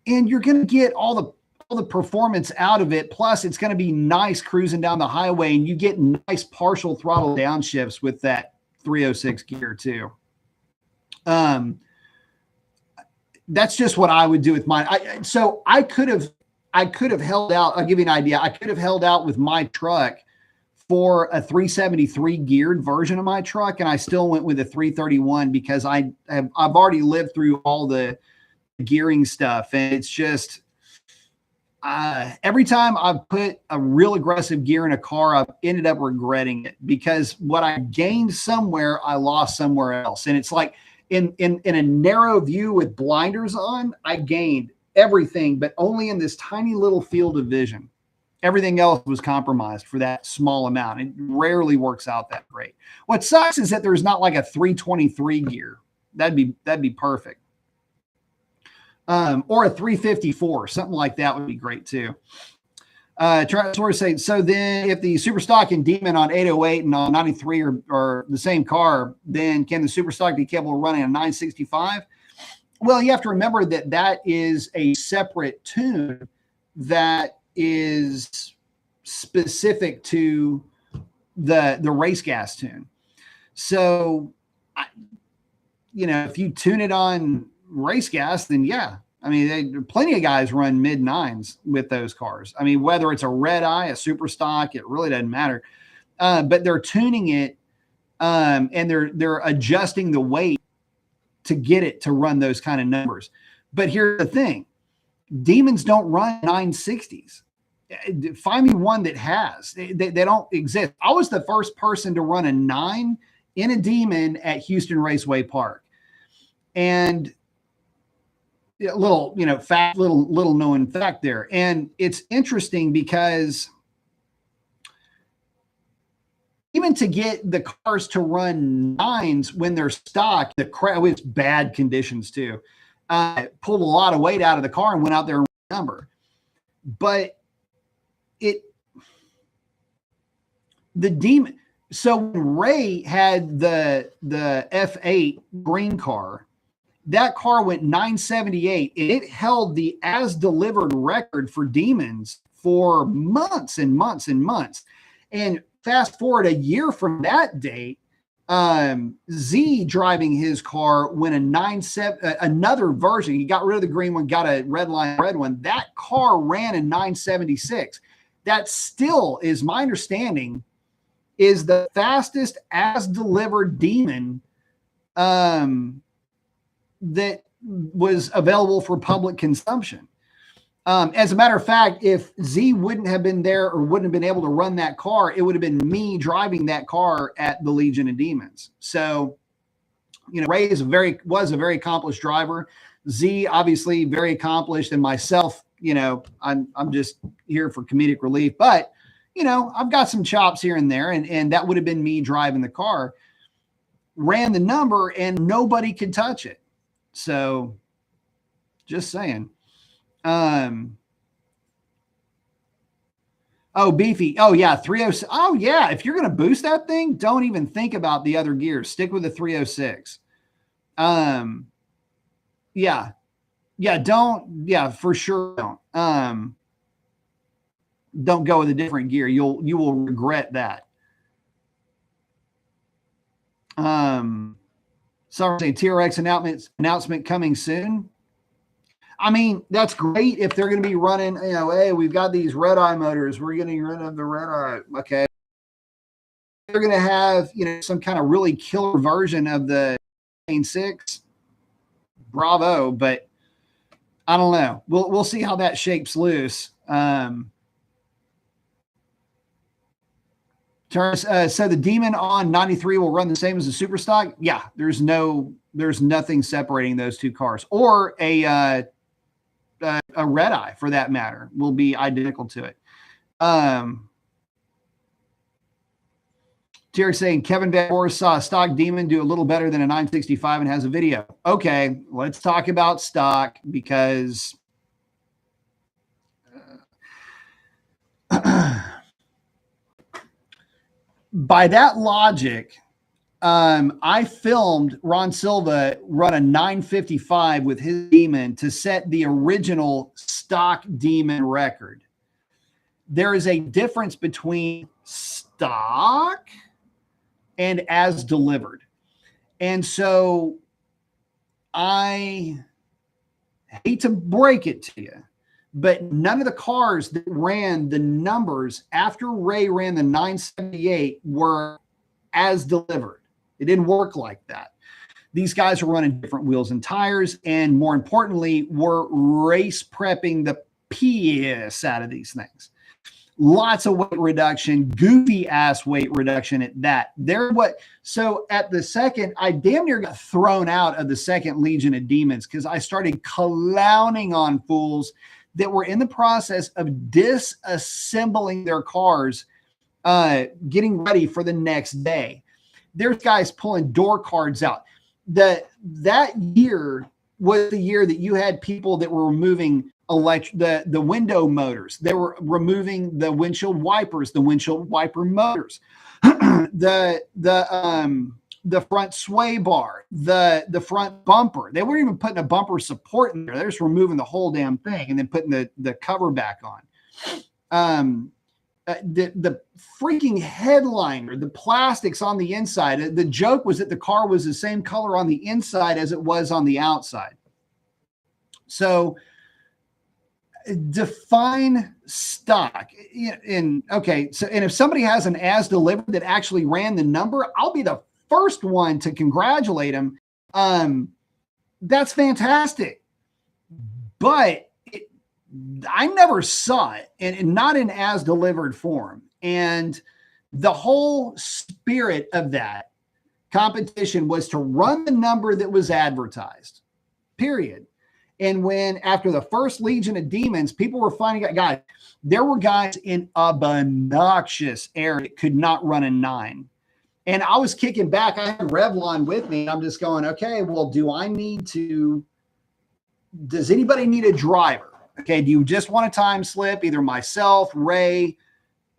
you're going to get all the performance out of it. Plus it's going to be nice cruising down the highway, and you get nice partial throttle downshifts with that 306 gear too. That's just what I would do with mine. I could have held out. I'll give you an idea. I could have held out with my truck for a 373 geared version of my truck, and I still went with a 331 because I've already lived through all the gearing stuff, and it's just every time I've put a real aggressive gear in a car, I've ended up regretting it, because what I gained somewhere, I lost somewhere else. And it's like in a narrow view with blinders on, I gained everything, but only in this tiny little field of vision. Everything else was compromised for that small amount. It rarely works out that great. What sucks is that there's not like a 323 gear. That'd be perfect. Or a 354, something like that would be great too. Travis saying, so then if the super stock and Demon on 808 and on 93 are the same car, then can the super stock be capable of running a 965? Well, you have to remember that is a separate tune that is specific to the race gas tune. So, if you tune it on race gas, then yeah. I mean, plenty of guys run mid nines with those cars. I mean, whether it's a red eye, a super stock, it really doesn't matter. But they're tuning it, and they're adjusting the weight to get it to run those kind of numbers. But here's the thing: Demons don't run 960s. Find me one that has. They don't exist. I was the first person to run a 9 in a Demon at Houston Raceway Park, and a little, little known fact there. And it's interesting because even to get the cars to run 9s when they're stock, it's bad conditions too. Pulled a lot of weight out of the car and went out there and ran a number. But the Demon. So when Ray had the F8 green car, that car went 978, and it held the as delivered record for Demons for months and months and months. And fast forward a year from that date, Z driving his car went a 97, another version. He got rid of the green one, got a red one. That car ran in 976. That still is my understanding is the fastest as delivered Demon that was available for public consumption. As a matter of fact, if Z wouldn't have been there or wouldn't have been able to run that car, it would have been me driving that car at the Legion of Demons. So, you know, Ray was a very accomplished driver. Z obviously very accomplished, and myself, you know, I'm just here for comedic relief, but you know, I've got some chops here and there, and that would have been me driving the car, ran the number, and nobody could touch it. So just saying. Oh, Beefy. Oh yeah. 306. Oh yeah. If you're going to boost that thing, don't even think about the other gears. Stick with the 306. Yeah. Yeah. Don't, yeah, for sure. Don't go with a different gear. You will regret that. So saying TRX announcement coming soon. I mean, that's great if they're going to be running, you know, hey, we've got these red-eye motors. We're getting rid of the red-eye. Okay. They're going to have, you know, some kind of really killer version of the 6. Bravo. But I don't know. We'll see how that shapes loose. So the Demon on 93 will run the same as the Super Stock. Yeah. There's nothing separating those two cars, or a red eye for that matter will be identical to it. Terry saying Kevin Van Horst saw a stock Demon do a little better than a 965 and has a video. Okay, let's talk about stock, because by that logic, I filmed Ron Silva run a 955 with his Demon to set the original stock Demon record. There is a difference between stock and as delivered. And so I hate to break it to you, but none of the cars that ran the numbers after Ray ran the 978 were as delivered. It didn't work like that. These guys are running different wheels and tires, and more importantly, we're race prepping the piss out of these things. Lots of weight reduction, goofy ass weight reduction at that. So at the second, I damn near got thrown out of the second Legion of Demons because I started clowning on fools that were in the process of disassembling their cars, getting ready for the next day. There's guys pulling door cards out. That year was the year that you had people that were removing the window motors. They were removing the windshield wipers, the windshield wiper motors, the front sway bar, the front bumper. They weren't even putting a bumper support in there. They're just removing the whole damn thing and then putting the cover back on. The freaking headliner, the plastics on the inside. The joke was that the car was the same color on the inside as it was on the outside. So define stock. And if somebody has an as delivered that actually ran the number, I'll be the first one to congratulate him. That's fantastic. But I never saw it, and not in as delivered form. And the whole spirit of that competition was to run the number that was advertised, period. And when after the first Legion of Demons, people were finding out, guys, there were guys in obnoxious air that could not run a 9. And I was kicking back. I had Revlon with me, and I'm just going, okay, well, does anybody need a driver? Okay, do you just want a time slip? Either myself, Ray,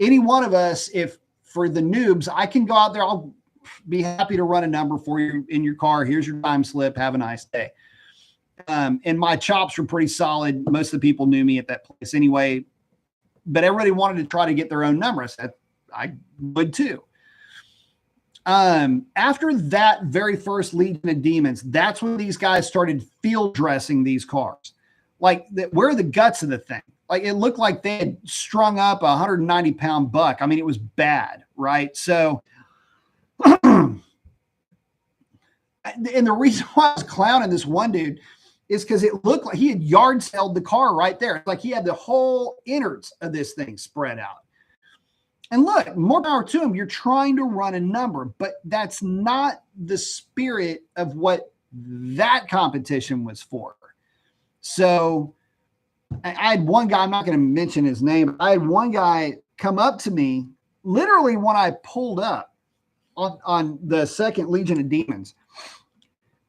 any one of us. If for the noobs, I can go out there. I'll be happy to run a number for you in your car. Here's your time slip. Have a nice day. And my chops were pretty solid. Most of the people knew me at that place anyway, but everybody wanted to try to get their own number. I said, I would too. After that very first Legion of Demons, that's when these guys started field dressing these cars. Like, where are the guts of the thing? Like, it looked like they had strung up a 190-pound buck. I mean, it was bad, right? So, and the reason why I was clowning this one dude is because it looked like he had yard saled the car right there. Like he had the whole innards of this thing spread out. And look, more power to him. You're trying to run a number, but that's not the spirit of what that competition was for. So I had one guy, I'm not going to mention his name. I had one guy come up to me literally when I pulled up on the second Legion of Demons,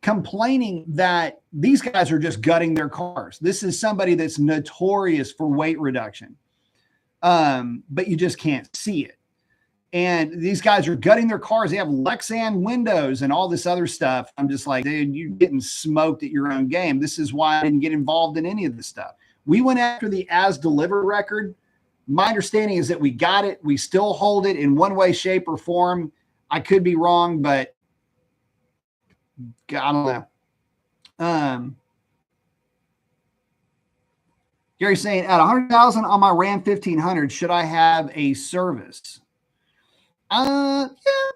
complaining that these guys are just gutting their cars. This is somebody that's notorious for weight reduction. But you just can't see it. And these guys are gutting their cars. They have Lexan windows and all this other stuff. I'm just like, dude, you're getting smoked at your own game. This is why I didn't get involved in any of this stuff. We went after the as delivered record. My understanding is that we got it. We still hold it in one way, shape, or form. I could be wrong, but I don't know. Gary's saying at 100,000 on my Ram 1500, should I have a service? Yeah,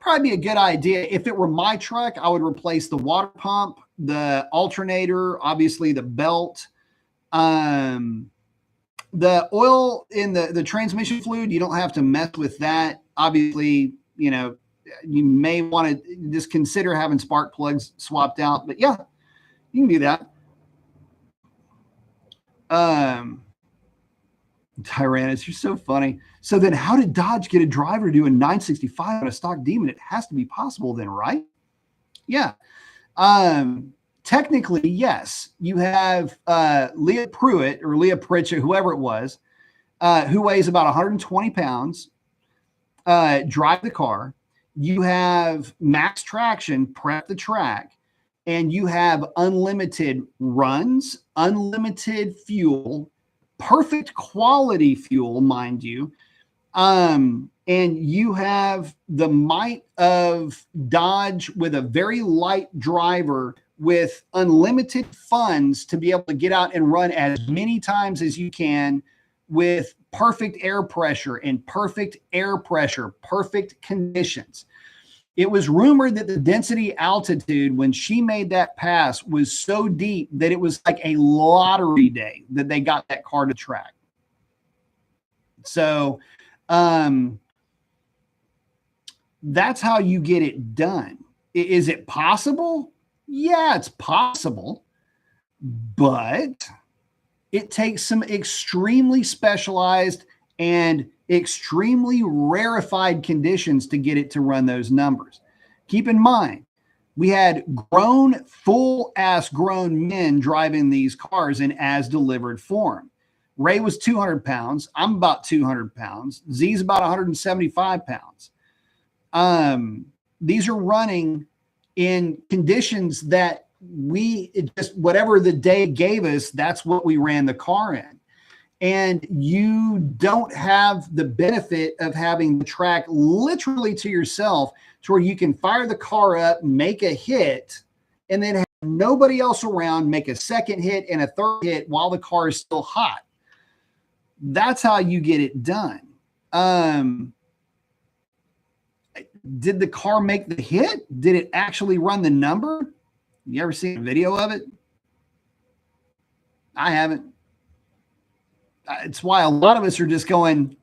probably be a good idea. If it were my truck, I would replace the water pump, the alternator, obviously the belt, the oil in the transmission fluid. You don't have to mess with that. Obviously, you know, you may want to just consider having spark plugs swapped out, but yeah, you can do that. Tyrannus, you're so funny. So then how did Dodge get a driver to do a 965 on a stock Demon? It has to be possible then, right? Yeah. Technically, yes. You have Leah Pruitt or Leah Pritchett, whoever it was, who weighs about 120 pounds, drive the car. You have Max Traction prep the track, and you have unlimited runs, unlimited fuel, perfect quality fuel, mind you. And you have the might of Dodge with a very light driver with unlimited funds to be able to get out and run as many times as you can with perfect air pressure and perfect conditions. It was rumored that the density altitude when she made that pass was so deep that it was like a lottery day that they got that car to track. So that's how you get it done. Is it possible? Yeah, it's possible, but it takes some extremely specialized and extremely rarefied conditions to get it to run those numbers. Keep in mind, we had full-ass grown men driving these cars in as delivered form. Ray was 200 pounds. I'm about 200 pounds. Z's about 175 pounds. These are running in conditions that whatever the day gave us, that's what we ran the car in. And you don't have the benefit of having the track literally to yourself to where you can fire the car up, make a hit, and then have nobody else around, make a second hit and a third hit while the car is still hot. That's how you get it done. Did the car make the hit? Did it actually run the number? You ever seen a video of it? I haven't. It's why a lot of us are just going,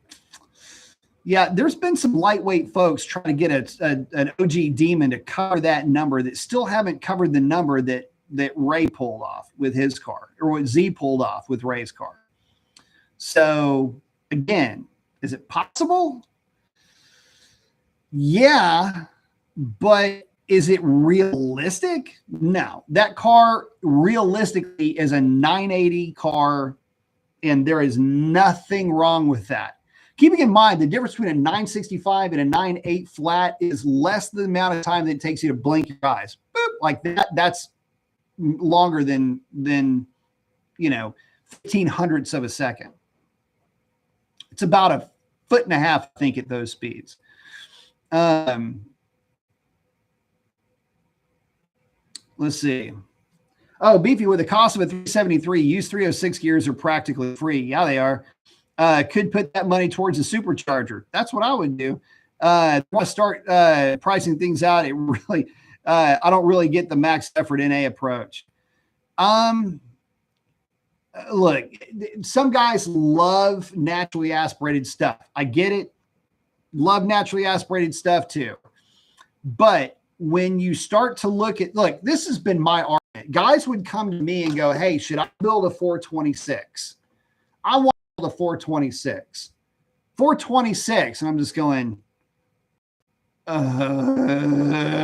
yeah, there's been some lightweight folks trying to get an OG Demon to cover that number that still haven't covered the number that Ray pulled off with his car, or what Z pulled off with Ray's car. So again, is it possible? Yeah, but is it realistic? No. That car realistically is a 980 car, and there is nothing wrong with that. Keeping in mind, the difference between a 965 and a 9.8 flat is less than the amount of time that it takes you to blink your eyes. Boop, like that. That's longer than 0.15 of a second. It's about 1.5 feet, I think, at those speeds. Let's see. Oh, Beefy, with the cost of a 373, used 306 gears are practically free. Yeah, they are. Could put that money towards a supercharger. That's what I would do. I want to start pricing things out. It really, I don't really get the max effort NA approach. look, some guys love naturally aspirated stuff. I get it. Love naturally aspirated stuff too. But when you start to look, this has been my argument. Guys would come to me and go, hey, should I build a 426? I want the 426. 426. And I'm just going,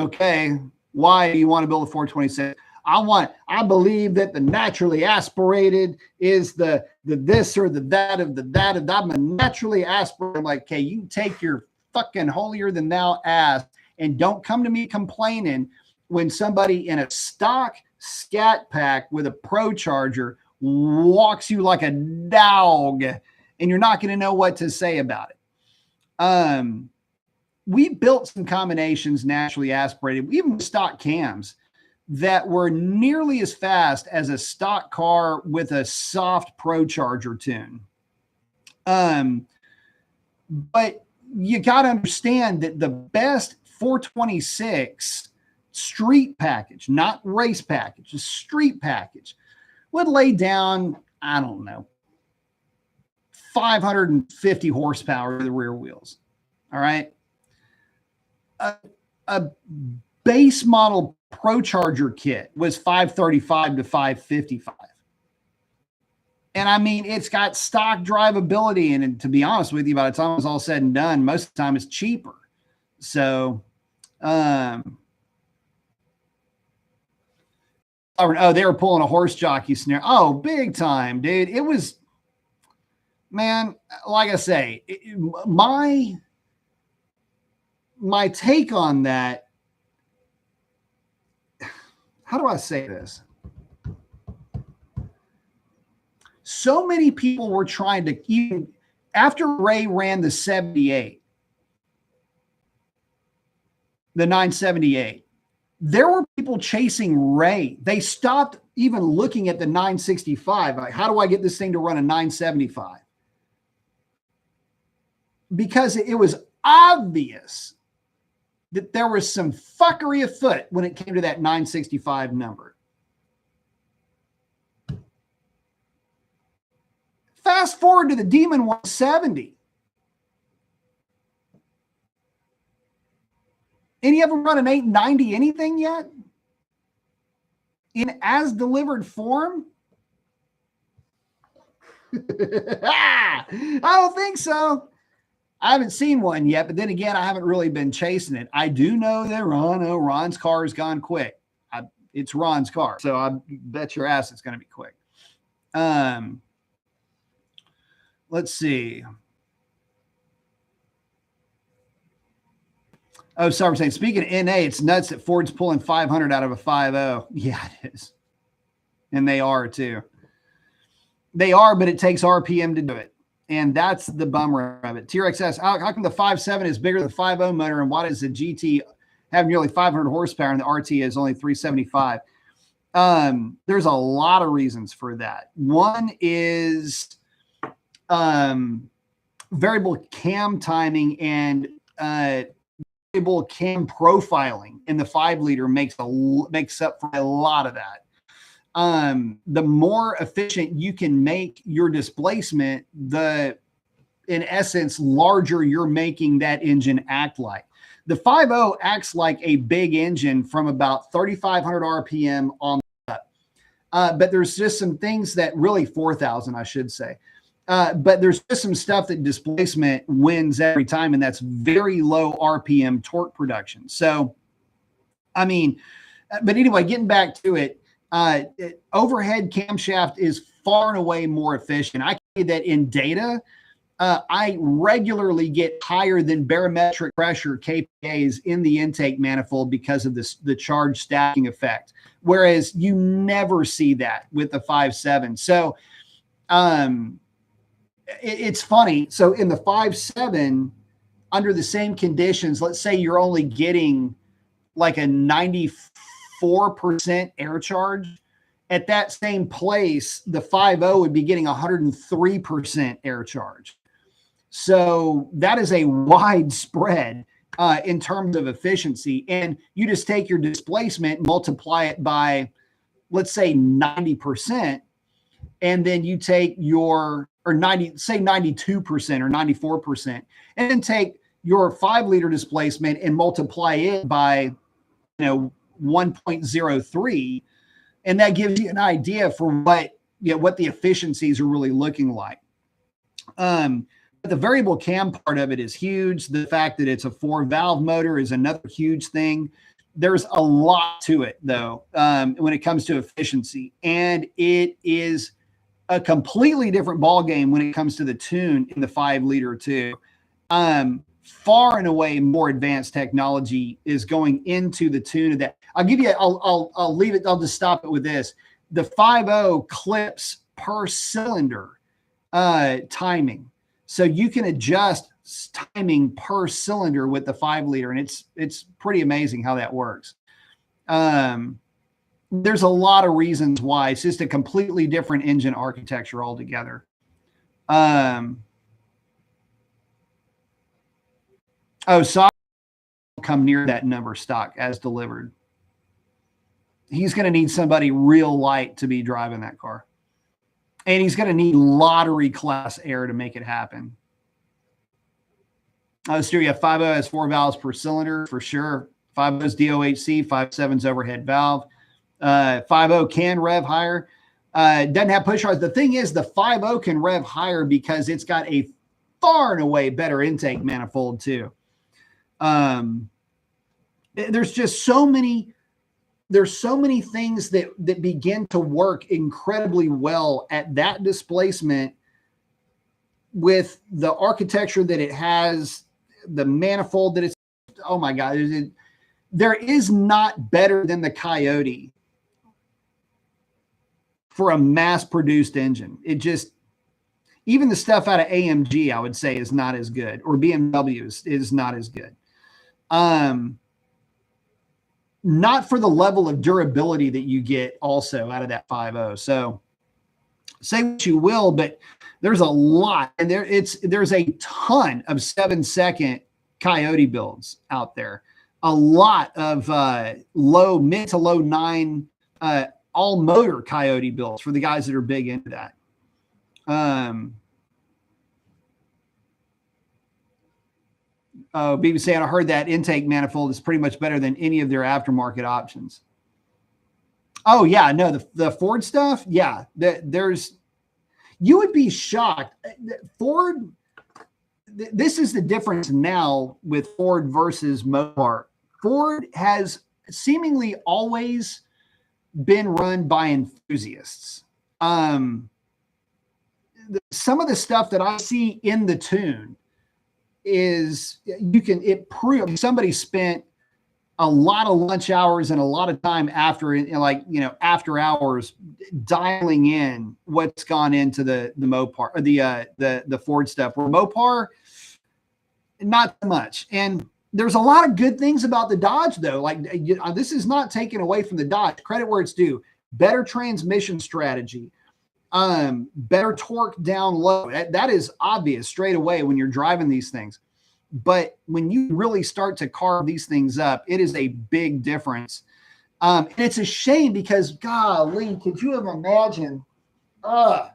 okay. Why do you want to build a 426? I believe that the naturally aspirated is the this or the that of the that of that. I'm a naturally aspirated. I'm like, okay, you take your fucking holier than thou ass and don't come to me complaining when somebody in a stock Scat Pack with a Pro Charger walks you like a dog, and you're not going to know what to say about it. We built some combinations naturally aspirated, even with stock cams, that were nearly as fast as a stock car with a soft Pro Charger tune. But you got to understand that the best 426 street package, not race package, a street package, would lay down, I don't know, 550 horsepower to the rear wheels. All right. A base model Pro Charger kit was 535 to 555. And I mean, it's got stock drivability. And to be honest with you, by the time it's all said and done, most of the time it's cheaper. So, oh, they were pulling a horse jockey snare. Oh, big time, dude. It was, man, like I say, my take on that, how do I say this? So many people were trying to, even after Ray ran the 78, the 978, there were people chasing Ray. They stopped even looking at the 965. Like, how do I get this thing to run a 975? Because it was obvious that there was some fuckery afoot when it came to that 965 number. Fast forward to the Demon 170. Any ever run an 890 anything yet? In as delivered form? I don't think so. I haven't seen one yet, but then again, I haven't really been chasing it. I do know that Ron's car has gone quick. It's Ron's car, so I bet your ass it's going to be quick. Let's see. Oh, sorry, I'm saying, speaking of NA, it's nuts that Ford's pulling 500 out of a 5.0. Yeah, it is. And they are too. They are, but it takes RPM to do it. And that's the bummer of it. T-Rex says, how come the 5.7 is bigger than the 5.0 motor? And why does the GT have nearly 500 horsepower and the RT is only 375? There's a lot of reasons for that. One is variable cam timing and variable cam profiling in the 5-liter makes up for a lot of that. The more efficient you can make your displacement, the, in essence, larger you're making that engine act like. The 5.0 acts like a big engine from about 3,500 RPM on up. But there's just some things that really 4,000, I should say. But there's just some stuff that displacement wins every time, and that's very low RPM torque production. So, I mean, but anyway, getting back to it, overhead camshaft is far and away more efficient. I can say that in data, I regularly get higher than barometric pressure KPAs in the intake manifold because of the charge stacking effect, whereas you never see that with the 5.7. So it's funny. So in the 5.7, under the same conditions, let's say you're only getting like a 94% air charge. At that same place, the 5.0 would be getting 103% air charge. So that is a wide spread in terms of efficiency. And you just take your displacement, multiply it by, let's say 90%, and then you take your, or 92% or 94%, and then take your 5-liter displacement and multiply it by, 1.03. And that gives you an idea for what the efficiencies are really looking like. But the variable cam part of it is huge. The fact that it's a 4-valve motor is another huge thing. There's a lot to it, though, when it comes to efficiency. And it is a completely different ballgame when it comes to the tune in the 5-liter, too. Far and away more advanced technology is going into the tune of that. I'll leave it. I'll just stop it with this. The 5.0 clips per cylinder timing. So you can adjust timing per cylinder with the 5-liter, and it's pretty amazing how that works. There's a lot of reasons why. It's just a completely different engine architecture altogether. So come near that number stock as delivered. He's going to need somebody real light to be driving that car. And he's going to need lottery class air to make it happen. Stu, yeah, 5.0 has 4 valves per cylinder for sure. 5.0 is DOHC, 5.7 is overhead valve. 5.0 can rev higher. Doesn't have push rods. The thing is, the 5.0 can rev higher because it's got a far and away better intake manifold too. There's just so many things that begin to work incredibly well at that displacement with the architecture that it has, the manifold that it's, oh my God, there is not better than the Coyote for a mass produced engine. It just, even the stuff out of AMG, I would say, is not as good, or BMW is not as good. Not for the level of durability that you get also out of that 5.0. So say what you will, but there's a lot, and there's a ton of 7-second Coyote builds out there. A lot of mid to low 9 all motor Coyote builds for the guys that are big into that. BB saying, I heard that intake manifold is pretty much better than any of their aftermarket options. Oh yeah, no, the Ford stuff. Yeah, you would be shocked. Ford, this is the difference now with Ford versus Mopar. Ford has seemingly always been run by enthusiasts. Some of the stuff that I see in the tune is somebody spent a lot of lunch hours and a lot of time after hours dialing in what's gone into the Mopar, or the Ford stuff, where Mopar, not so much. And there's a lot of good things about the Dodge, though. Like, this is not taken away from the Dodge. Credit where it's due. Better transmission strategy, better torque down low. That is obvious straight away when you're driving these things. But when you really start to carve these things up, it is a big difference. And it's a shame because, golly, could you have imagined a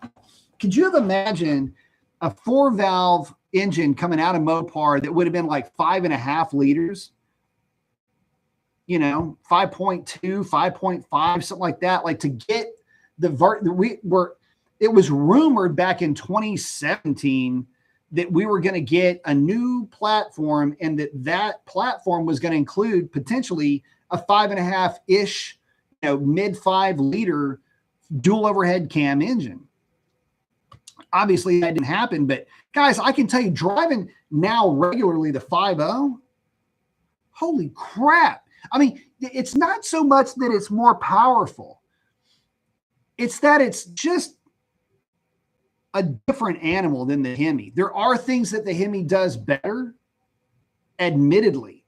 4-valve engine coming out of Mopar that would have been like 5.5 liters, 5.2, 5.5, something like that. Like, to get it was rumored back in 2017 that we were going to get a new platform, and that platform was going to include potentially a 5.5-ish, mid 5-liter dual overhead cam engine. Obviously that didn't happen, but guys, I can tell you, driving now regularly the 5.0, holy crap. I mean, it's not so much that it's more powerful. It's that it's just a different animal than the Hemi. There are things that the Hemi does better, admittedly,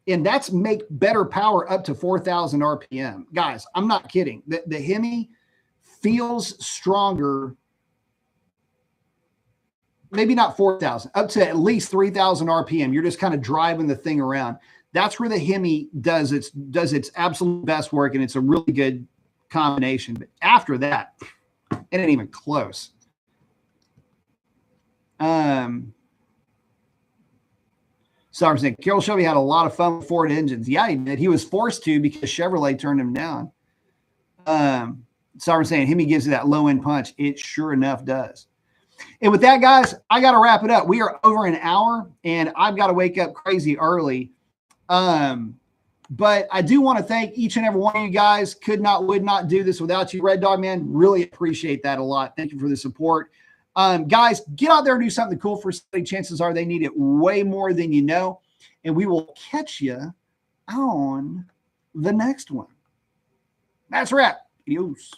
and that's make better power up to 4,000 RPM. Guys, I'm not kidding. The Hemi feels stronger, maybe not 4,000, up to at least 3,000 RPM. You're just kind of driving the thing around. That's where the Hemi does its absolute best work, and it's a really good combination. But after that, It ain't even close. Sorry, saying Carroll Shelby had a lot of fun with Ford engines. Yeah, he did. He was forced to because Chevrolet turned him down. Sorry, saying Hemi gives you that low end punch. It sure enough does. And with that, guys, I got to wrap it up. We are over an hour, and I've got to wake up crazy early. But I do want to thank each and every one of you guys. Would not do this without you. Red Dog Man, really appreciate that a lot. Thank you for the support. Guys, get out there and do something cool for somebody. Chances are they need it way more than you know. And we will catch you on the next one. That's a wrap. Adios.